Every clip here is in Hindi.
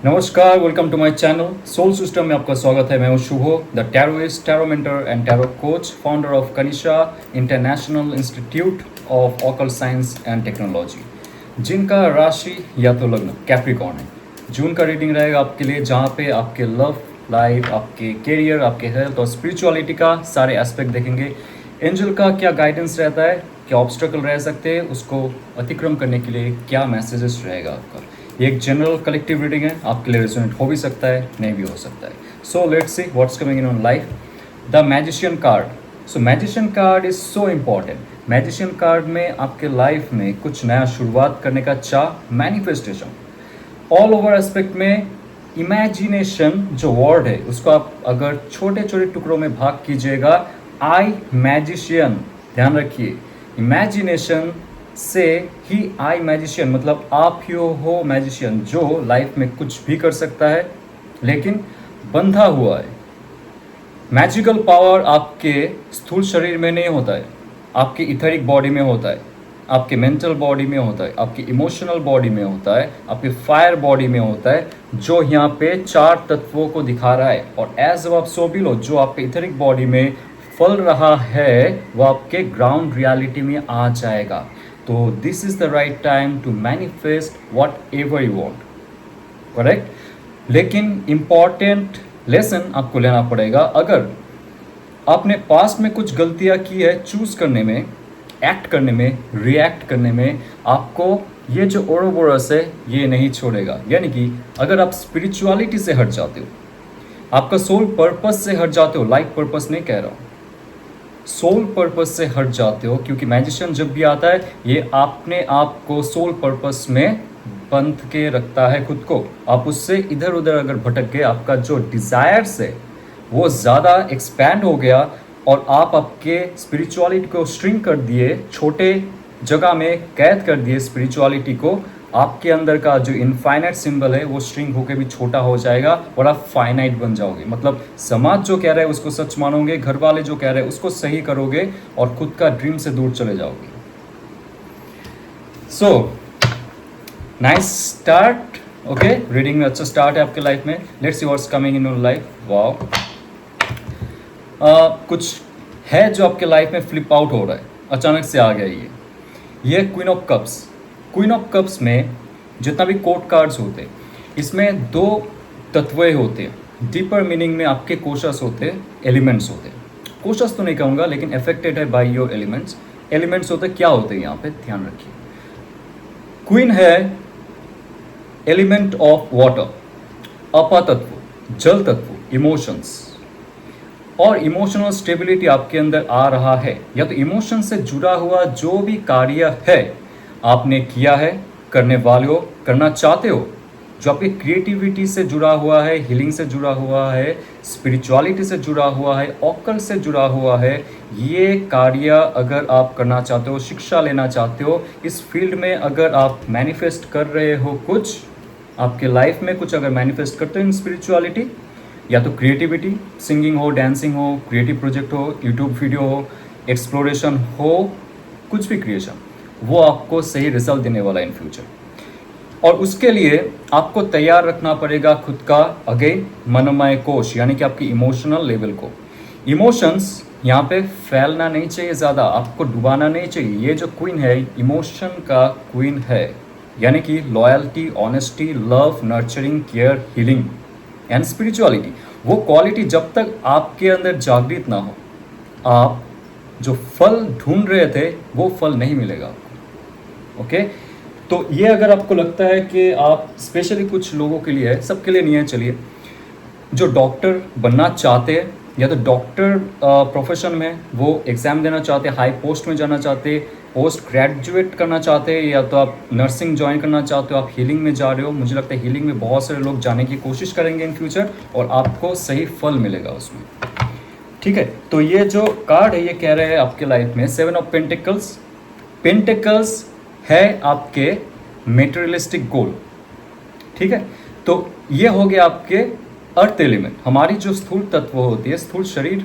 नमस्कार, welcome to my channel soul system में आपका स्वागत है। मैं हूं Shubho, the tarotist, tarot mentor and tarot coach, founder of Kanisha international institute of occult science and technology. जिनका राशि या तो लग्न कैप्रिकॉर्न है, जून का रीडिंग रहेगा आपके लिए, जहां पे आपके लव लाइफ, आपके करियर, आपके हेल्थ और स्पिरिचुअलिटी का सारे एस्पेक्ट देखेंगे। एंजल का क्या गाइडेंस रहता है, क्या ऑब्स्टेकल रह सकते हैं, उसको अतिक्रम करने के लिए क्या मैसेजेस रहेगा आपका। ये एक जनरल कलेक्टिव रीडिंग है, आपके लिए रेजोनेट हो भी सकता है, नहीं भी हो सकता है। So let's see what's coming in on life. The magician card. So magician card is so important. Magician card में आपके लाइफ में कुछ नया शुरुआत करने का चाह, मैनिफेस्टेशन, ऑल ओवर एस्पेक्ट में इमेजिनेशन जो वर्ड है उसको आप अगर छोटे छोटे टुकड़ों में भाग कीजिएगा, आई मैजिशियन, ध्यान रखिए, इमेजिनेशन से ही आई मैजिशियन, मतलब आप ही हो मैजिशियन जो लाइफ में कुछ भी कर सकता है लेकिन बंधा हुआ है। मैजिकल पावर आपके स्थूल शरीर में नहीं होता है, आपके इथरिक बॉडी में होता है, आपके मेंटल बॉडी में होता है, आपकी इमोशनल बॉडी में होता है, आपके फायर बॉडी में होता है, जो यहाँ पे चार तत्वों को दिखा रहा है। और एज आप सो बिलो, जो आपके इथरिक बॉडी में फल रहा है वो आपके ग्राउंड रियलिटी में आ जाएगा। तो this is the right time to manifest whatever you want, correct. लेकिन इंपॉर्टेंट लेसन आपको लेना पड़ेगा। अगर आपने पास्ट में कुछ गलतियां की है चूज करने में, एक्ट करने में, रिएक्ट करने में, आपको ये जो ओरोबोरस है ये नहीं छोड़ेगा। यानी कि अगर आप स्पिरिचुअलिटी से हट जाते हो, आपका सोल पर्पस से हट जाते हो, लाइफ पर्पस नहीं कह रहा हूँ, सोल पर्पस से हट जाते हो, क्योंकि मैजिशियन जब भी आता है ये अपने आप को सोल पर्पस में बंध के रखता है खुद को। आप उससे इधर उधर अगर भटक गए, आपका जो डिज़ायर्स है वो ज़्यादा एक्सपैंड हो गया और आप आपके स्पिरिचुअलिटी को श्रिंक कर दिए, छोटे जगह में कैद कर दिए स्पिरिचुअलिटी को, आपके अंदर का जो इनफाइनाइट सिंबल है वो श्रिंक होकर भी छोटा हो जाएगा और आप फाइनाइट बन जाओगे। मतलब समाज जो कह रहा है उसको सच मानोगे, घर वाले जो कह रहे हैं उसको सही करोगे और खुद का ड्रीम से दूर चले जाओगे। So nice start, okay, reading में अच्छा स्टार्ट है आपके लाइफ में। Let's see what's coming in your life. Wow, कुछ है जो आपके लाइफ में फ्लिप आउट हो रहा है, अचानक से आ गया ये queen of cups. Queen of cups में जितना भी कोर्ट कार्ड्स होते हैं, इसमें दो तत्व होते हैं। डीपर मीनिंग में आपके कोशस होते हैं, एलिमेंट्स होते हैं। कोशस तो नहीं कहूँगा लेकिन अफेक्टेड है बाय योर एलिमेंट्स। एलिमेंट्स होते क्या होते हैं यहाँ पे, ध्यान रखिए। क्वीन है एलिमेंट ऑफ वाटर, अपा तत्व, जल तत्व, इमोशंस, और इमोशनल स्टेबिलिटी आपके अंदर आ रहा है, या तो इमोशन से जुड़ा हुआ जो भी कार्य है आपने किया है, करने वाले हो, करना चाहते हो, जो आपकी क्रिएटिविटी से जुड़ा हुआ है, हीलिंग से जुड़ा हुआ है, स्पिरिचुअलिटी से जुड़ा हुआ है, ऑकल्ट से जुड़ा हुआ है, ये कार्य अगर आप करना चाहते हो, शिक्षा लेना चाहते हो, इस फील्ड में अगर आप मैनिफेस्ट कर रहे हो, कुछ आपके लाइफ में कुछ अगर मैनिफेस्ट करते हो इन स्पिरिचुअलिटी, या तो क्रिएटिविटी, सिंगिंग हो, डांसिंग हो, क्रिएटिव प्रोजेक्ट हो, यूट्यूब वीडियो हो, एक्सप्लोरेशन हो, कुछ भी क्रिएशन, वो आपको सही रिजल्ट देने वाला है इन फ्यूचर। और उसके लिए आपको तैयार रखना पड़ेगा खुद का अगेन मनोमय कोश, यानी कि आपकी इमोशनल लेवल को। इमोशंस यहाँ पे फैलना नहीं चाहिए ज़्यादा, आपको डुबाना नहीं चाहिए। ये जो क्वीन है इमोशन का क्वीन है, यानी कि loyalty, honesty, love, nurturing, care, healing and spirituality, वो क्वालिटी जब तक आपके अंदर जागृत ना हो, आप जो फल ढूंढ रहे थे वो फल नहीं मिलेगा आपको। ओके, तो ये अगर आपको लगता है कि आप, स्पेशली कुछ लोगों के लिए है, सबके लिए नहीं है, चलिए, जो डॉक्टर बनना चाहते हैं या तो डॉक्टर प्रोफेशन में वो एग्ज़ाम देना चाहते हैं, हाई पोस्ट में जाना चाहते हैं, पोस्ट ग्रेजुएट करना चाहते हैं, या तो आप नर्सिंग ज्वाइन करना चाहते हो, आप हीलिंग में जा रहे हो, मुझे लगता है हीलिंग में बहुत सारे लोग जाने की कोशिश करेंगे इन फ्यूचर और आपको सही फल मिलेगा उसमें। ठीक है, तो ये जो कार्ड है ये कह रहे हैं आपके लाइफ में सेवन ऑफ पेंटिकल्स। पेंटिकल्स है आपके मेटेरियलिस्टिक गोल, ठीक है। तो ये हो गया आपके अर्थ एलिमेंट, हमारी जो स्थूल तत्व होती है, स्थूल शरीर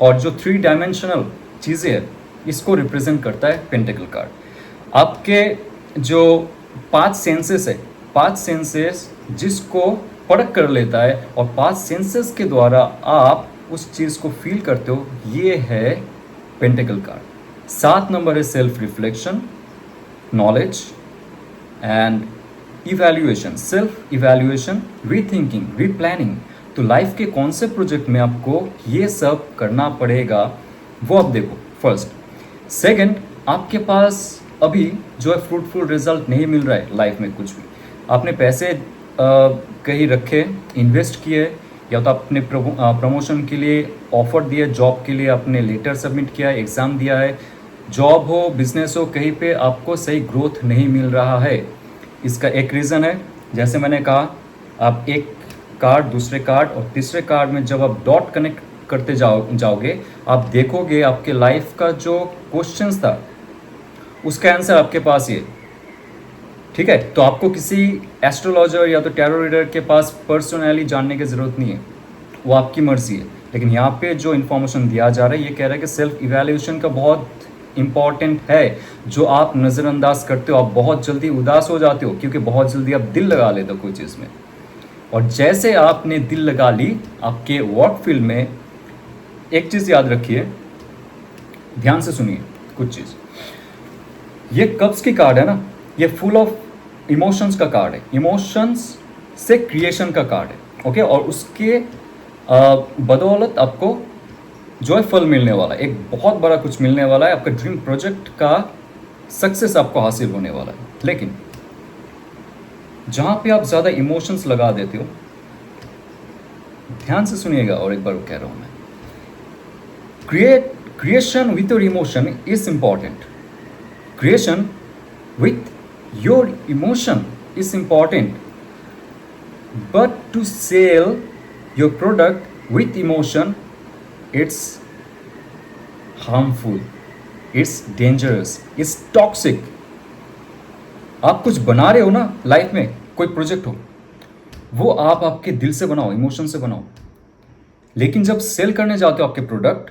और जो 3 डायमेंशनल चीज़ें हैं, इसको रिप्रेजेंट करता है पेंटिकल कार्ड। आपके जो 5 सेंसेस है, 5 सेंसेस जिसको परख कर लेता है और 5 सेंसेस के द्वारा आप उस चीज़ को फील करते हो, ये है पेंटिकल कार्ड। 7 नंबर है self reflection, knowledge and evaluation, self evaluation, rethinking, replanning. तो लाइफ के कौन से प्रोजेक्ट में आपको ये सब करना पड़ेगा वो आप देखो फर्स्ट। सेकंड, आपके पास अभी जो है फ्रूटफुल रिजल्ट नहीं मिल रहा है लाइफ में कुछ भी, आपने पैसे कहीं रखे, इन्वेस्ट किए, या तो आपने प्रमोशन के लिए ऑफर दिए, जॉब के लिए आपने लेटर सबमिट किया है, एग्ज़ाम दिया है, जॉब हो बिजनेस हो, कहीं पे आपको सही ग्रोथ नहीं मिल रहा है। इसका एक रीज़न है, जैसे मैंने कहा, आप एक कार्ड दूसरे कार्ड और तीसरे कार्ड में जब आप डॉट कनेक्ट करते जाओगे आप देखोगे आपके लाइफ का जो क्वेश्चंस था उसका आंसर आपके पास ही है। ठीक है, तो आपको किसी एस्ट्रोलॉजर या तो टैरो रीडर के पास पर्सनली जानने की ज़रूरत नहीं है, वो आपकी मर्जी है। लेकिन यहाँ पे जो इन्फॉर्मेशन दिया जा रहा है ये कह रहा है कि सेल्फ इवैल्यूएशन का बहुत इंपॉर्टेंट है, जो आप नज़रअंदाज करते हो। आप बहुत जल्दी उदास हो जाते हो क्योंकि बहुत जल्दी आप दिल लगा लेते हो कोई चीज़ में, और जैसे आपने दिल लगा ली आपके वर्क फील्ड में, एक चीज़ याद रखिए, ध्यान से सुनिए कुछ चीज़। ये कप्स की कार्ड है ना, ये फुल ऑफ इमोशंस का कार्ड है, इमोशंस से क्रिएशन का कार्ड है। ओके, और उसके बदौलत आपको जो है फल मिलने वाला है, एक बहुत बड़ा कुछ मिलने वाला है, आपका ड्रीम प्रोजेक्ट का सक्सेस आपको हासिल होने वाला है। लेकिन जहाँ पे आप ज़्यादा इमोशंस लगा देते हो, ध्यान से सुनिएगा और एक बार कह रहा हूँ मैं, creation with your emotion is important. Creation with your emotion is important. But to sell your product with emotion, it's harmful, it's dangerous, it's toxic. आप कुछ बना रहे हो ना लाइफ में, कोई प्रोजेक्ट हो, वो आप आपके दिल से बनाओ, इमोशन से बनाओ। लेकिन जब सेल करने जाते हो आपके प्रोडक्ट,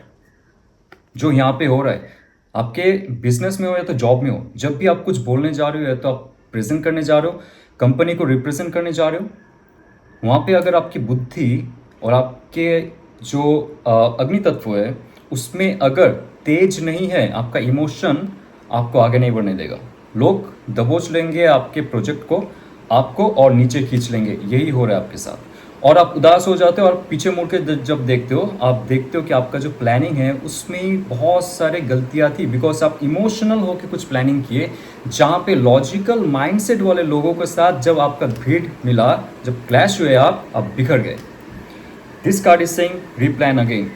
जो यहाँ पे हो रहा है आपके बिजनेस में हो या तो जॉब में हो, जब भी आप कुछ बोलने जा रहे हो या तो आप प्रेजेंट करने जा रहे हो, कंपनी को रिप्रेजेंट करने जा रहे हो, वहाँ पे अगर आपकी बुद्धि और आपके जो अग्नि तत्व है उसमें अगर तेज नहीं है, आपका इमोशन आपको आगे नहीं बढ़ने देगा। लोग दबोच लेंगे आपके प्रोजेक्ट को, आपको और नीचे खींच लेंगे। यही हो रहा है आपके साथ, और आप उदास हो जाते हो और पीछे मुड़ के जब देखते हो, आप देखते हो कि आपका जो प्लानिंग है उसमें बहुत सारे गलतियाँ थी, बिकॉज आप इमोशनल होकर कुछ प्लानिंग किए, जहाँ पे लॉजिकल माइंडसेट वाले लोगों के साथ जब आपका भीड़ मिला, जब क्लैश हुए, आप बिखर गए। This card is saying replan again.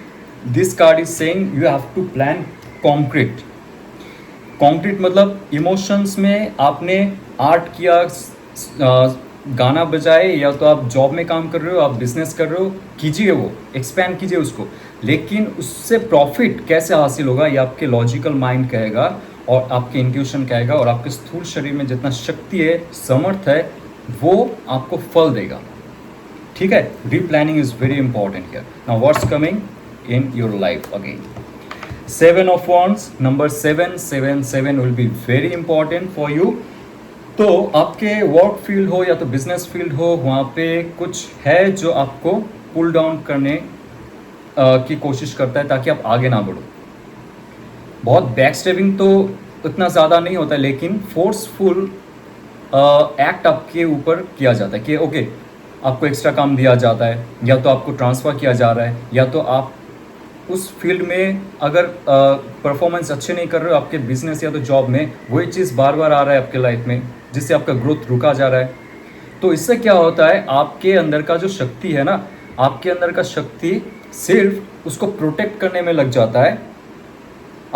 This card is saying you have to plan concrete. Concrete मतलब इमोशंस में आपने आर्ट किया, गाना बजाए, या तो आप जॉब में काम कर रहे हो, आप बिजनेस कर रहे हो, कीजिए, वो एक्सपैंड कीजिए उसको। लेकिन उससे प्रॉफिट कैसे हासिल होगा ये आपके लॉजिकल माइंड कहेगा और आपके इंट्यूशन कहेगा, और आपके स्थूल शरीर में जितना शक्ति है, समर्थ है, वो आपको फल देगा। ठीक है, replanning is very important here. Now what's coming in your life again, 7 of Wands, number 7 will be very important for you। तो आपके वर्क फील्ड हो या तो बिजनेस फील्ड हो, वहाँ पे कुछ है जो आपको पुल डाउन करने की कोशिश करता है ताकि आप आगे ना बढ़ो। बहुत बैक स्टेपिंग तो उतना ज़्यादा नहीं होता है, लेकिन फोर्सफुल एक्ट आपके ऊपर किया जाता है कि ओके, आपको एक्स्ट्रा काम दिया जाता है, या तो आपको ट्रांसफ़र किया जा रहा है, या तो आप उस फील्ड में अगर परफॉर्मेंस अच्छे नहीं कर रहे हो आपके बिजनेस या तो जॉब में, वही चीज़ बार बार आ रहा है आपके लाइफ में, जिससे आपका ग्रोथ रुका जा रहा है। तो इससे क्या होता है, आपके अंदर का जो शक्ति है ना, आपके अंदर का शक्ति सिर्फ उसको प्रोटेक्ट करने में लग जाता है,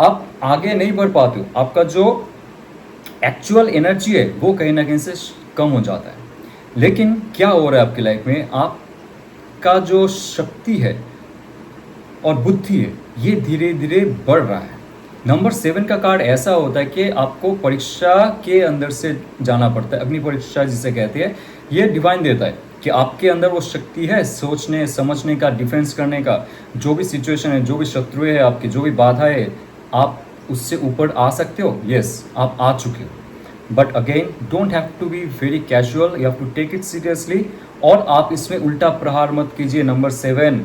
आप आगे नहीं बढ़ पाते हो। आपका जो एक्चुअल एनर्जी है वो कहीं ना कहीं से कम हो जाता है। लेकिन क्या हो रहा है आपकी लाइफ में, आपका जो शक्ति है और बुद्धि है ये धीरे धीरे बढ़ रहा है। नंबर 7 का कार्ड ऐसा होता है कि आपको परीक्षा के अंदर से जाना पड़ता है, अग्नि परीक्षा जिसे कहते हैं। ये डिवाइन देता है कि आपके अंदर वो शक्ति है सोचने समझने का, डिफेंस करने का। जो भी सिचुएशन है, जो भी शत्रु है आपकी, जो भी बाधा है, आप उससे ऊपर आ सकते हो। यस, आप आ चुके हो। But again don't have to be very casual, you have to take it seriously. और आप इसमें उल्टा प्रहार मत कीजिए। नंबर 7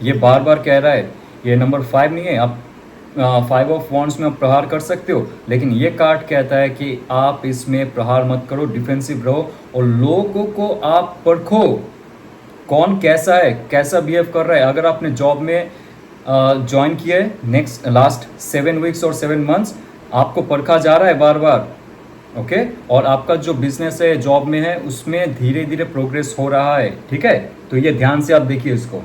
ये बार बार कह रहा है, ये नंबर 5 नहीं है। आप 5 ऑफ वॉन्ड्स में आप प्रहार कर सकते हो, लेकिन ये कार्ड कहता है कि आप इसमें प्रहार मत करो, डिफेंसिव रहो और लोगों को आप परखो कौन कैसा है, कैसा बिहेव कर रहा है। अगर आपने जॉब में ज्वाइन किया है लास्ट 7 वीक्स और 7 मंथ्स, आपको परखा जा रहा है बार बार, ओके। और आपका जो बिजनेस है, जॉब में है, उसमें धीरे धीरे प्रोग्रेस हो रहा है, ठीक है। तो ये ध्यान से आप देखिए इसको।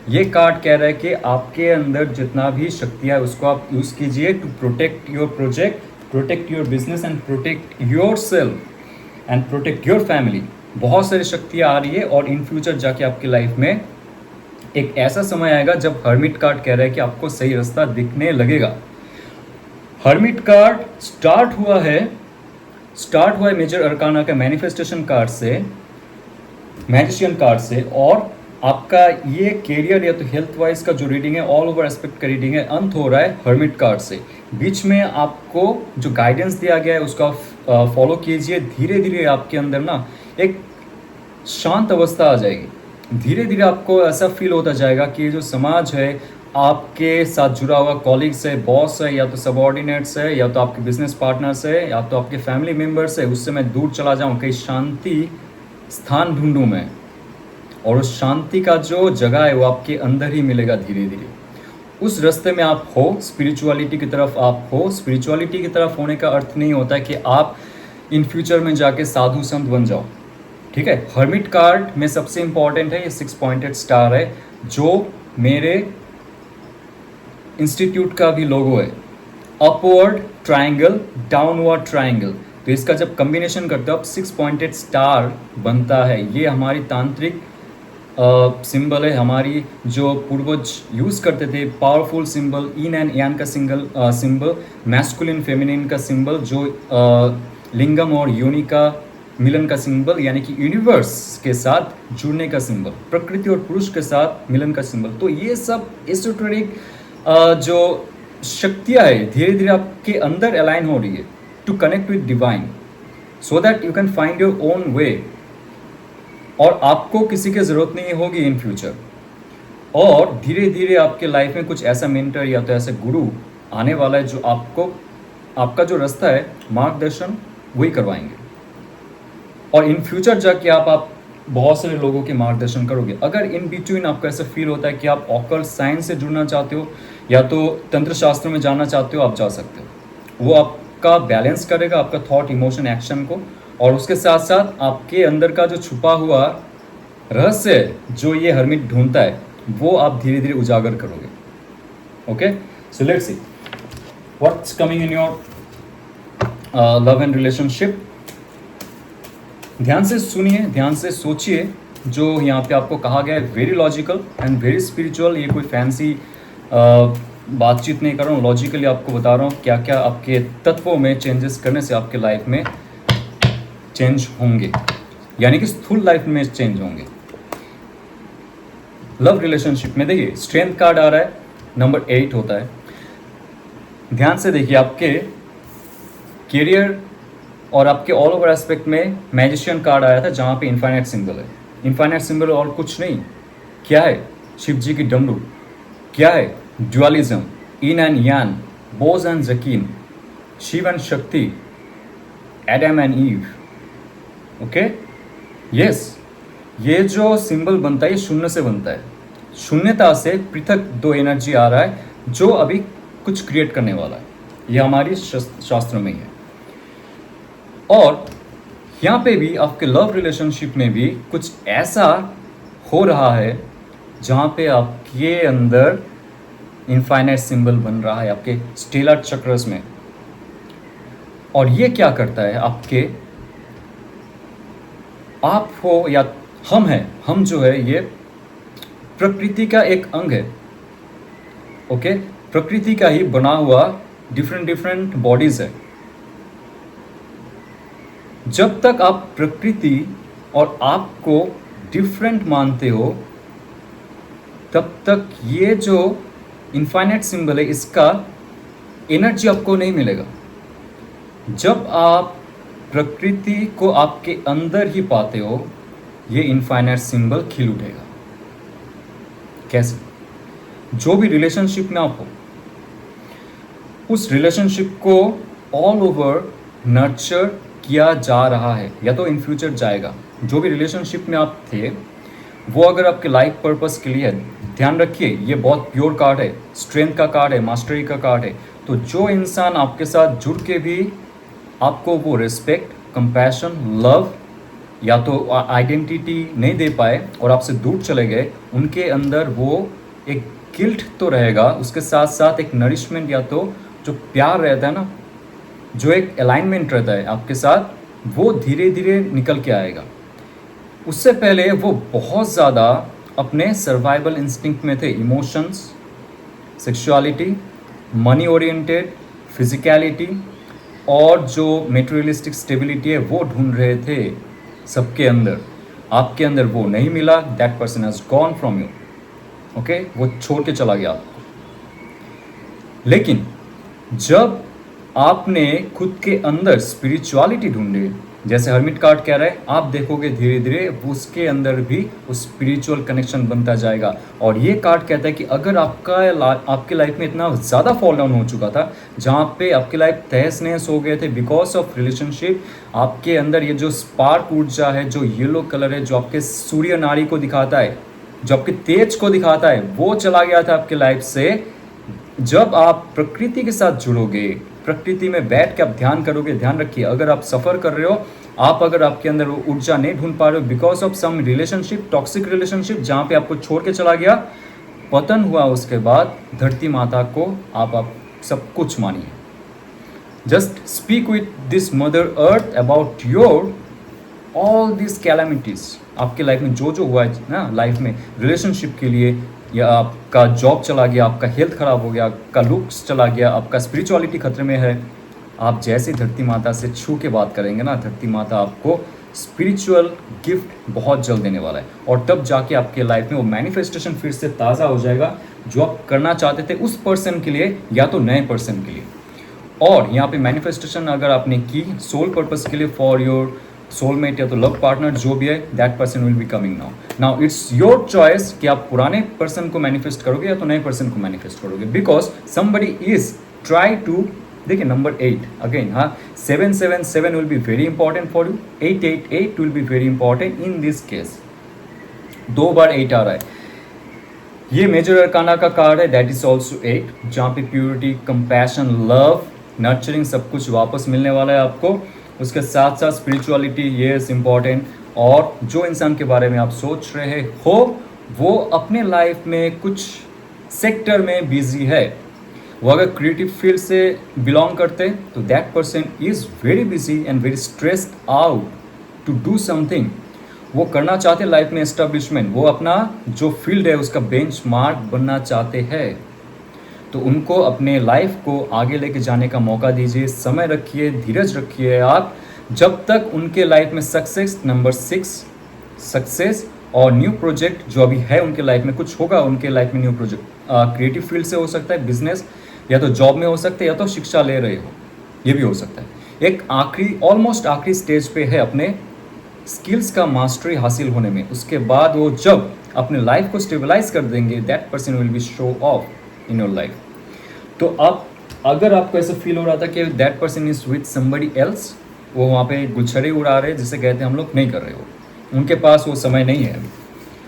ये कार्ड कह रहा है कि आपके अंदर जितना भी शक्तियाँ है उसको आप यूज़ कीजिए to protect your project, protect your business and protect yourself and protect your family. बहुत सारी शक्तियाँ आ रही है और इन फ्यूचर जाके आपकी लाइफ में एक ऐसा समय आएगा जब हर्मिट कार्ड कह रहा है कि आपको सही रास्ता दिखने लगेगा। हर्मिट कार्ड स्टार्ट हुआ है मेजर अरकाना के मैनिफेस्टेशन कार्ड से, मैजिशियन कार्ड से। और आपका ये कैरियर या तो हेल्थ वाइज का जो रीडिंग है, ऑल ओवर एस्पेक्ट का रीडिंग है, अंत हो रहा है हर्मिट कार्ड से। बीच में आपको जो गाइडेंस दिया गया है उसका फॉलो कीजिए। धीरे धीरे आपके अंदर ना एक शांत अवस्था आ जाएगी। धीरे धीरे आपको ऐसा फील होता जाएगा कि ये जो समाज है, आपके साथ जुड़ा हुआ कॉलीग्स है, बॉस है, या तो सबऑर्डिनेट्स है, या तो आपके बिजनेस पार्टनर्स है, या तो आपके फैमिली मेम्बर्स है, उससे मैं दूर चला जाऊँ, कहीं शांति स्थान ढूंढूँ मैं। और उस शांति का जो जगह है वो आपके अंदर ही मिलेगा धीरे धीरे। उस रास्ते में आप हो, स्पिरिचुअलिटी की तरफ आप हो। स्पिरिचुअलिटी की तरफ होने का अर्थ नहीं होता है कि आप इन फ्यूचर में जाके साधु संत बन जाओ, ठीक है। हर्मिट कार्ड में सबसे इंपॉर्टेंट है ये 6 पॉइंटेड स्टार है, जो मेरे इंस्टीट्यूट का भी लोगो है। अपवर्ड ट्रायंगल, डाउनवर्ड ट्रायंगल, तो इसका जब कॉम्बिनेशन करते हो आप 6 पॉइंटेड स्टार बनता है। ये हमारी तांत्रिक सिंबल है, हमारी जो पूर्वज यूज़ करते थे, पावरफुल सिंबल, इन एंड यान का सिंबल, मैस्कुलिन फेमिनिन का सिंबल, जो लिंगम और योनि का मिलन का सिंबल, यानी कि यूनिवर्स के साथ जुड़ने का सिंबल, प्रकृति और पुरुष के साथ मिलन का सिंबल। तो ये सब एसोटेरिक जो शक्तियाँ है धीरे धीरे आपके अंदर अलाइन हो रही है to connect with divine, so that you can find your own way. और आपको किसी की ज़रूरत नहीं होगी इन फ्यूचर। और धीरे धीरे आपके लाइफ में कुछ ऐसा मेंटर या तो ऐसा गुरु आने वाला है जो आपको आपका जो रास्ता है, मार्गदर्शन वही करवाएंगे। और इन फ्यूचर जाके आप बहुत सारे लोगों के मार्गदर्शन करोगे। अगर इन बिटवीन आपको ऐसा फील होता है कि आप ऑकल्ट साइंस से जुड़ना चाहते हो या तो तंत्र शास्त्र में जाना चाहते हो, आप जा सकते हो। वो आपका बैलेंस करेगा आपका थॉट, इमोशन, एक्शन को। और उसके साथ साथ आपके अंदर का जो छुपा हुआ रहस्य जो ये हर्मिट ढूंढता है, वो आप धीरे धीरे उजागर करोगे। Okay, so let's see what's coming in your love and relationship. ध्यान से सुनिए, ध्यान से सोचिए। जो यहाँ पे आपको कहा गया है very logical and very spiritual. ये कोई फैंसी बातचीत नहीं कर रहा हूँ, लॉजिकली आपको बता रहा हूँ क्या क्या आपके तत्वों में चेंजेस करने से आपके लाइफ में चेंज होंगे, यानी कि स्थूल लाइफ में चेंज होंगे। लव रिलेशनशिप में देखिए स्ट्रेंथ कार्ड आ रहा है, नंबर 8 होता है। ध्यान से देखिए, आपके कैरियर और आपके ऑल ओवर एस्पेक्ट में मैजिशियन कार्ड आया था, जहाँ पे इनफाइनाइट सिंबल है। इनफाइनाइट सिंबल और कुछ नहीं, क्या है? शिव जी की डमरू। क्या है? ड्युअलिज्म, इन एंड यान, बोज एंड जकीन, शिव एंड शक्ति, Adam and ewe. Okay, yes, ये जो सिंबल बनता है ये शून्य से बनता है। शून्यता से पृथक दो एनर्जी आ रहा है जो अभी कुछ क्रिएट करने वाला है। ये हमारी शास्त्र में ही है। और यहाँ पे भी आपके लव रिलेशनशिप में भी कुछ ऐसा हो रहा है जहाँ पे आपके अंदर इनफाइनाइट सिंबल बन रहा है आपके स्टेलर चक्रस में। और ये क्या करता है, आपके आप हो या हम हैं, हम जो है ये प्रकृति का एक अंग है। ओके, प्रकृति का ही बना हुआ डिफरेंट बॉडीज है। जब तक आप प्रकृति और आपको डिफरेंट मानते हो तब तक ये जो इनफाइनाइट सिंबल है इसका एनर्जी आपको नहीं मिलेगा। जब आप प्रकृति को आपके अंदर ही पाते हो, ये इनफाइनाइट सिंबल खिल उठेगा। कैसे? जो भी रिलेशनशिप में आप हो, उस रिलेशनशिप को ऑल ओवर नर्चर किया जा रहा है या तो इन फ्यूचर जाएगा। जो भी रिलेशनशिप में आप थे, वो अगर आपके लाइफ पर्पस के लिए है, ध्यान रखिए ये बहुत प्योर कार्ड है, स्ट्रेंथ का कार्ड है, मास्टरी का कार्ड है। तो जो इंसान आपके साथ जुड़ के भी आपको वो रिस्पेक्ट, कंपैशन, लव या तो आइडेंटिटी नहीं दे पाए और आपसे दूर चले गए, उनके अंदर वो एक गिल्ट तो रहेगा, उसके साथ साथ एक नरिशमेंट या तो जो प्यार रहता है ना, जो एक अलाइनमेंट रहता है आपके साथ, वो धीरे धीरे निकल के आएगा। उससे पहले वो बहुत ज़्यादा अपने सर्वाइवल इंस्टिंक्ट में थे। Emotions, sexuality, money oriented, physicality और जो मेटेरियलिस्टिक स्टेबिलिटी है वो ढूंढ रहे थे सबके अंदर। आपके अंदर वो नहीं मिला, that person has gone from you. Okay, वो छोड़ के चला गया आपको। लेकिन जब आपने खुद के अंदर स्पिरिचुअलिटी ढूंढी, जैसे हर्मिट कार्ड कह रहा है, आप देखोगे धीरे धीरे उसके अंदर भी वो स्पिरिचुअल कनेक्शन बनता जाएगा। और ये कार्ड कहता है कि अगर आपके लाइफ में इतना ज़्यादा फॉल डाउन हो चुका था, जहाँ पे आपकी लाइफ तहस नहस हो गए थे बिकॉज ऑफ रिलेशनशिप, आपके अंदर ये जो स्पार्क ऊर्जा है, जो येलो कलर है, जो आपके सूर्य नाड़ी को दिखाता है, जो आपके तेज को दिखाता है, वो चला गया था आपके लाइफ से। जब आप प्रकृति के साथ जुड़ोगे, प्रकृति में बैठ के आप ध्यान करोगे, ध्यान रखिए अगर आप सफ़र कर रहे हो, अगर आपके अंदर वो ऊर्जा नहीं ढूंढ पा रहे हो because of some relationship, toxic relationship, जहाँ पे आपको छोड़ के चला गया, पतन हुआ, उसके बाद धरती माता को आप सब कुछ मानिए। Just speak with this mother earth about your all this calamities. आपके लाइफ में जो जो हुआ है ना, लाइफ में रिलेशनशिप के लिए, या आपका जॉब चला गया, आपका हेल्थ खराब हो गया, आपका लुक्स चला गया, आपका स्पिरिचुअलिटी खतरे में है, आप जैसे धरती माता से छू के बात करेंगे ना, धरती माता आपको स्पिरिचुअल गिफ्ट बहुत जल्द देने वाला है। और तब जाके आपके लाइफ में वो मैनिफेस्टेशन फिर से ताज़ा हो जाएगा जो आप करना चाहते थे उस पर्सन के लिए या तो नए पर्सन के लिए। और यहाँ पे मैनिफेस्टेशन अगर आपने की सोल पर्पस के लिए, फॉर योर सोलमेट या तो लव पार्टनर जो भी है, that person will be coming now it's your choice कि आप पुराने पर्सन को मैनिफेस्ट करोगे या तो नए पर्सन को मैनिफेस्ट करोगे। Because somebody is try to, देखिए नंबर 8 अगेन, हाँ, 777 will be very important for you, 888 will be very important in this case. 2 बार 8 आ रहा है। ये मेजर अरकाना का कार्ड है, दैट इज ऑल्सो 8, जहाँ पे प्योरिटी, कंपैशन, लव, नर्चरिंग सब कुछ वापस मिलने वाला है आपको। उसके साथ साथ स्पिरिचुअलिटी, ये इज इम्पॉर्टेंट। और जो इंसान के बारे में आप सोच रहे हो वो अपने लाइफ में कुछ सेक्टर में बिजी है, वो अगर क्रिएटिव फील्ड से बिलोंग करते तो that person is very busy and very stressed out to do something. वो करना चाहते लाइफ में एस्टेब्लिशमेंट, वो अपना जो फील्ड है उसका बेंचमार्क बनना चाहते हैं। तो उनको अपने लाइफ को आगे लेके जाने का मौका दीजिए, समय रखिए, धीरज रखिए आप, जब तक उनके लाइफ में सक्सेस, नंबर 6 सक्सेस और न्यू प्रोजेक्ट जो अभी है उनके लाइफ में, कुछ होगा उनके लाइफ में न्यू प्रोजेक्ट, क्रिएटिव फील्ड से हो सकता है, बिजनेस या तो जॉब में हो सकता है, या तो शिक्षा ले रहे हो, ये भी हो सकता है। एक आखिरी, ऑलमोस्ट आखिरी स्टेज पे है अपने स्किल्स का मास्टरी हासिल होने में। उसके बाद वो जब अपने लाइफ को स्टेबलाइज कर देंगे, that person will be show off in your life. तो अब अगर आपको ऐसा फील हो रहा था कि that person is with somebody else, वो वहाँ पे गुच्छरे उड़ा रहे, जिसे कहते हैं हम लोग, नहीं कर रहे हो, उनके पास वो समय नहीं है अभी,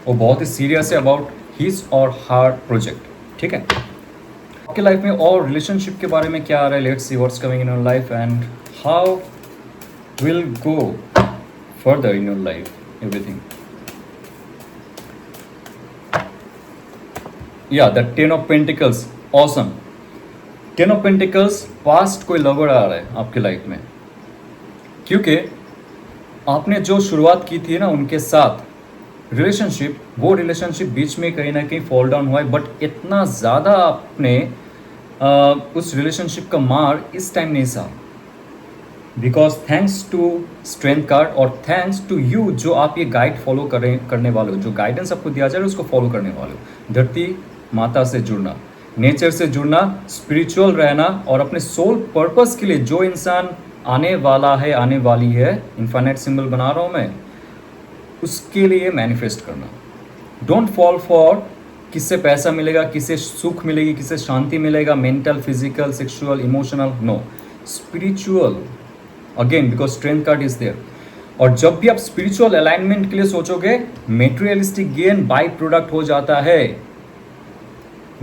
वो बहुत ही सीरियस है अबाउट हिज और हर प्रोजेक्ट। ठीक है, आपके लाइफ में और रिलेशनशिप के बारे में क्या आ रहा है, let's see what's coming in your life and how will go further in your life, everything. Yeah the 10 of pentacles, awesome. 10 of pentacles, past कोई लवर आ रहा है आपके लाइफ में, क्योंकि आपने जो शुरुआत की थी ना उनके साथ रिलेशनशिप, वो रिलेशनशिप बीच में कहीं ना कहीं फॉल डाउन हुआ है, बट इतना ज़्यादा आपने उस रिलेशनशिप का मार इस टाइम नहीं सहा, because thanks to strength card और थैंक्स टू यू, जो आप ये गाइड फॉलो करने वाले हो, जो गाइडेंस आपको दिया जा रहा है उसको फॉलो करने वाले हो। धरती माता से जुड़ना, नेचर से जुड़ना, स्पिरिचुअल रहना और अपने सोल पर्पस के लिए जो इंसान आने वाला है, आने वाली है, इन्फाइनाइट सिंबल बना रहा हूँ मैं, उसके लिए मैनिफेस्ट करना। डोंट फॉल फॉर किससे पैसा मिलेगा, किससे सुख मिलेगी, किससे शांति मिलेगा, mental, physical, sexual, emotional, no, spiritual again, because strength card is there. और जब भी आप स्पिरिचुअल अलाइनमेंट के लिए सोचोगे, मेटेरियलिस्टिक गेन बाई प्रोडक्ट हो जाता है।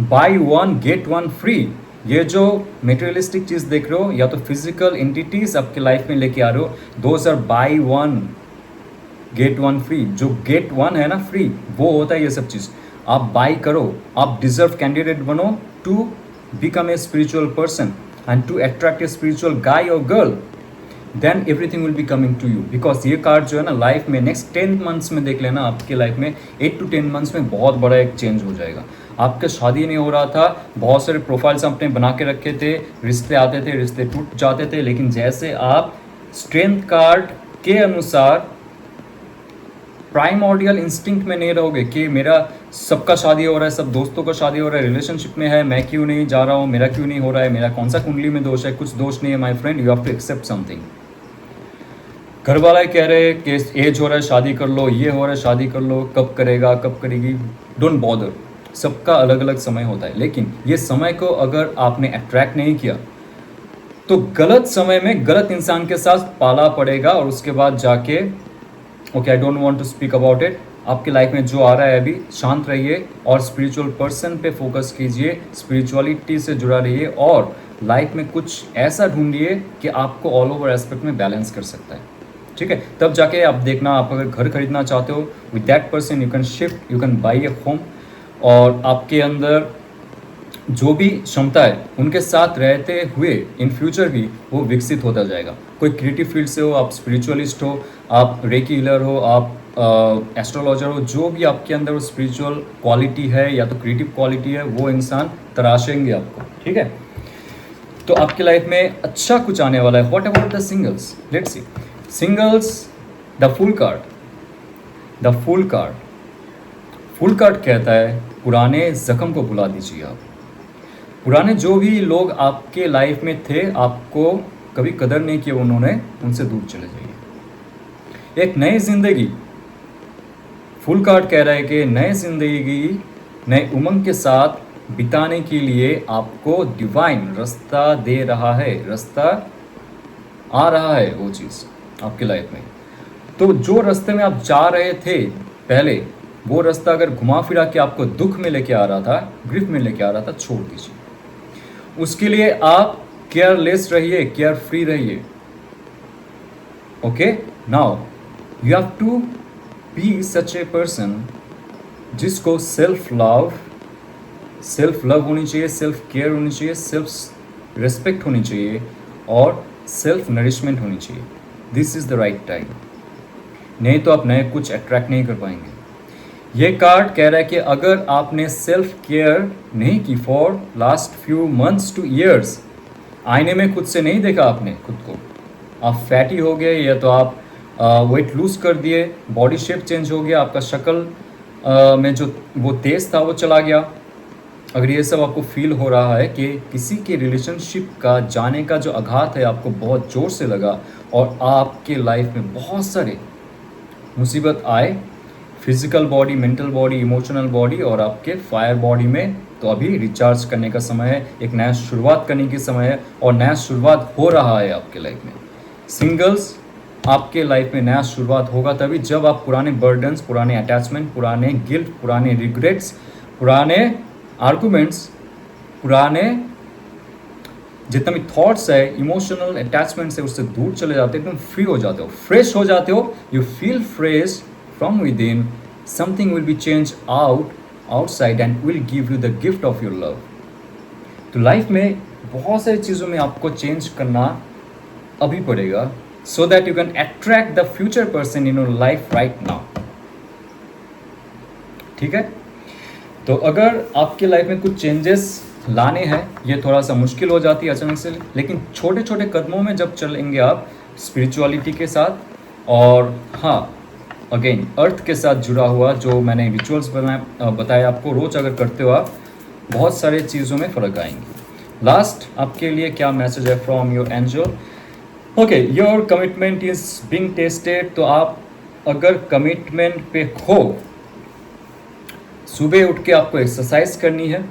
By one get one free. ये जो मेटेरियलिस्टिक चीज देख रहे हो या तो फिजिकल एंटिटीज आपके लाइफ में लेके आ रहे हो, those are buy one get one free. जो गेट वन है ना फ्री, वो होता है ये सब चीज। आप बाई करो, आप डिजर्व कैंडिडेट बनो to become a spiritual person and to attract a spiritual guy और girl, then everything will be coming to you. Because ये कार्ड जो है ना लाइफ में नेक्स्ट 10 मंथ्स में देख लेना, आपके लाइफ में 8 to 10 मंथ्स में बहुत बड़ा एक चेंज हो जाएगा। आपका शादी नहीं हो रहा था, बहुत सारे प्रोफाइल्स आपने बना के रखे थे, रिश्ते आते थे, रिश्ते टूट जाते थे, लेकिन जैसे आप स्ट्रेंथ कार्ड के अनुसार प्राइमोर्डियल इंस्टिंक्ट में नहीं रहोगे कि मेरा सबका शादी हो रहा है, सब दोस्तों का शादी हो रहा है, रिलेशनशिप में है, मैं क्यों नहीं जा रहा हूँ, मेरा क्यों नहीं हो रहा है, मेरा कौन सा कुंडली में दोष है, कुछ दोष नहीं है my friend, you have to accept something. घर वाला कह रहे हैं कि एज हो रहा है शादी कर लो, ये हो रहा है शादी कर लो, कब करेगा, कब करेगी, डोंट बॉदर। सबका अलग अलग समय होता है, लेकिन ये समय को अगर आपने अट्रैक्ट नहीं किया तो गलत समय में गलत इंसान के साथ पाला पड़ेगा, और उसके बाद जाके okay, I don't want to speak about it. आपकी लाइफ में जो आ रहा है अभी, शांत रहिए और स्पिरिचुअल पर्सन पे फोकस कीजिए, स्पिरिचुअलिटी से जुड़ा रहिए और लाइफ में कुछ ऐसा ढूंढिए कि आपको ऑल ओवर एस्पेक्ट में बैलेंस कर सकता है। ठीक है, तब जाके आप देखना, आप अगर घर खरीदना चाहते हो, with that person you can shift, you can buy A home, और आपके अंदर जो भी क्षमता है उनके साथ रहते हुए इन फ्यूचर भी वो विकसित होता जाएगा। कोई क्रिएटिव फील्ड से हो, आप स्पिरिचुअलिस्ट हो, आप रेकी हीलर हो, आप एस्ट्रोलॉजर हो, जो भी आपके अंदर वो स्पिरिचुअल क्वालिटी है या तो क्रिएटिव क्वालिटी है, वो इंसान तराशेंगे आपको। ठीक है, तो आपकी लाइफ में अच्छा कुछ आने वाला है। What about the singles? Let's see singles, the full card. The full card कहता है पुराने जख्म को भुला दीजिए आप। पुराने जो भी लोग आपके लाइफ में थे, आपको कभी कदर नहीं किया उन्होंने, उनसे दूर चले जाइए। एक नई जिंदगी, फुल कार्ड कह रहा है कि नई जिंदगी नए उमंग के साथ बिताने के लिए आपको डिवाइन रास्ता दे रहा है, रास्ता आ रहा है वो चीज़ आपकी लाइफ में। तो जो रास्ते में आप जा रहे थे पहले, वो रास्ता अगर घुमा फिरा के आपको दुख में लेके आ रहा था, ग्रिफ में लेके आ रहा था, छोड़ दीजिए। उसके लिए आप केयरलेस रहिए, केयर फ्री रहिए। Okay, now you have to be such a person जिसको सेल्फ लव होनी चाहिए, सेल्फ केयर होनी चाहिए, सेल्फ रिस्पेक्ट होनी चाहिए और सेल्फ नरिशमेंट होनी चाहिए। This is the right time, नहीं तो आप नए कुछ अट्रैक्ट नहीं कर पाएंगे। ये कार्ड कह रहा है कि अगर आपने सेल्फ केयर नहीं की for last few months two years, आईने में खुद से नहीं देखा आपने खुद को, आप फैटी हो गए या तो आप वेट लूज कर दिए, बॉडी शेप चेंज हो गया, आपका शक्ल में जो वो तेज था वो चला गया। अगर ये सब आपको फील हो रहा है कि किसी के रिलेशनशिप का जाने का जो आघात है आपको बहुत ज़ोर से लगा और आपके लाइफ में बहुत सारे मुसीबत आए, physical body, mental body, emotional body और आपके फायर बॉडी में, तो अभी रिचार्ज करने का समय है, एक नया शुरुआत करने की समय है और नया शुरुआत हो रहा है आपके लाइफ में। सिंगल्स, आपके लाइफ में नया शुरुआत होगा तभी जब आप पुराने बर्डन्स, पुराने अटैचमेंट, पुराने गिल्ट, पुराने रिग्रेट्स, पुराने आर्गूमेंट्स, पुराने जितना भी थॉट्स है, इमोशनल अटैचमेंट्स है, उससे दूर चले जाते हो, एकदम फ्री हो जाते हो, फ्रेश हो जाते हो, you feel fresh from with in, something will be change outside and will give you the gift of your love. तो लाइफ में बहुत सारी चीज़ों में आपको चेंज करना अभी पड़ेगा, so that you can attract the future person in your life right now। ठीक है, तो अगर आपके लाइफ में कुछ चेंजेस लाने हैं, ये थोड़ा सा मुश्किल हो जाती है अचानक से, लेकिन छोटे छोटे कदमों में जब चलेंगे आप स्पिरिचुअलिटी के साथ, और हाँ अगेन अर्थ के साथ जुड़ा हुआ जो मैंने रिचुअल्स बताया आपको, रोज अगर करते हो आप, बहुत सारे चीज़ों में फ़र्क आएंगे। लास्ट आपके लिए क्या मैसेज है from your angel? Okay, your commitment is being tested. तो आप अगर कमिटमेंट पे हो, सुबह उठ के आपको एक्सरसाइज करनी है,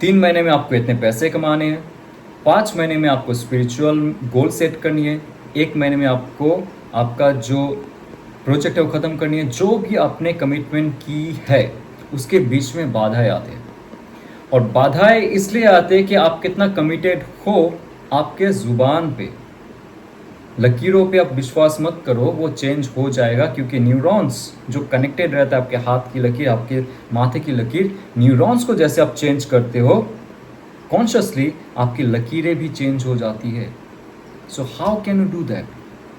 3 महीने में आपको इतने पैसे कमाने हैं, 5 महीने में आपको स्पिरिचुअल गोल सेट करनी है, 1 महीने में आपको आपका जो प्रोजेक्ट है वो ख़त्म करनी है, जो भी आपने कमिटमेंट की है उसके बीच में बाधाएं आते हैं। और बाधाएं इसलिए आते हैं कि आप कितना कमिटेड हो। आपके ज़ुबान पे, लकीरों पे आप विश्वास मत करो, वो चेंज हो जाएगा, क्योंकि न्यूरॉन्स जो कनेक्टेड रहता है, आपके हाथ की लकीर, आपके माथे की लकीर, न्यूरॉन्स को जैसे आप चेंज करते हो कॉन्शियसली, आपकी लकीरें भी चेंज हो जाती है। So how can you do that?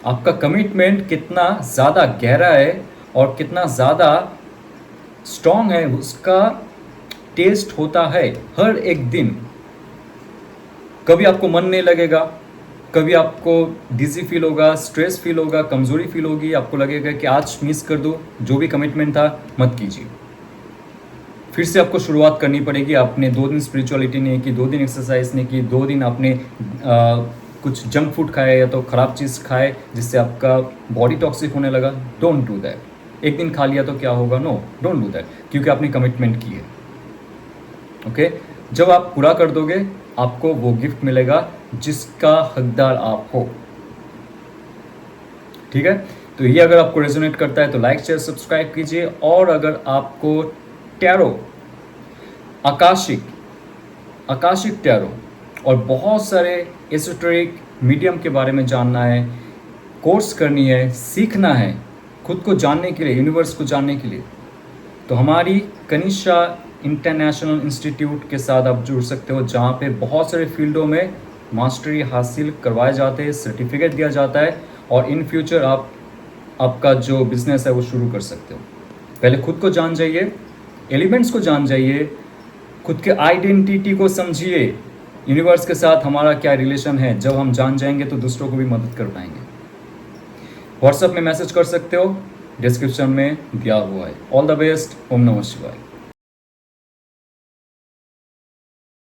आपका कमिटमेंट कितना ज़्यादा गहरा है और कितना ज़्यादा स्ट्रॉन्ग है, उसका टेस्ट होता है हर एक दिन। कभी आपको मन नहीं लगेगा, कभी आपको डिजी फील होगा, स्ट्रेस फील होगा, कमज़ोरी फील होगी, आपको लगेगा कि आज मिस कर दो, जो भी कमिटमेंट था मत कीजिए। फिर से आपको शुरुआत करनी पड़ेगी। आपने 2 दिन स्पिरिचुअलिटी नहीं की, 2 दिन एक्सरसाइज नहीं की, 2 दिन आपने कुछ जंक फूड खाया या तो ख़राब चीज़ खाए जिससे आपका बॉडी टॉक्सिक होने लगा। Don't do that. एक दिन खा लिया तो क्या होगा? नो, डोंट डू दैट, क्योंकि आपने कमिटमेंट की है। ओके, जब आप पूरा कर दोगे आपको वो गिफ्ट मिलेगा जिसका हकदार आप हो। ठीक है, तो ये अगर आपको रेजोनेट करता है तो लाइक शेयर सब्सक्राइब कीजिए। और अगर आपको टैरो, आकाशिक टैरो और बहुत सारे एसोटेरिक मीडियम के बारे में जानना है, कोर्स करनी है, सीखना है खुद को जानने के लिए, यूनिवर्स को जानने के लिए, तो हमारी कनिष्ठा इंटरनेशनल इंस्टीट्यूट के साथ आप जुड़ सकते हो, जहाँ पे बहुत सारे फील्डों में मास्टरी हासिल करवाए जाते हैं, सर्टिफिकेट दिया जाता है, और इन फ्यूचर आप आपका जो बिजनेस है वो शुरू कर सकते हो। पहले खुद को जान जाइए, एलिमेंट्स को जान जाइए, खुद के आइडेंटिटी को समझिए, यूनिवर्स के साथ हमारा क्या रिलेशन है। जब हम जान जाएंगे तो दूसरों को भी मदद कर पाएंगे। व्हाट्सएप में मैसेज कर सकते हो, डिस्क्रिप्शन में दिया हुआ है। All the best. ओम नमः शिवाय।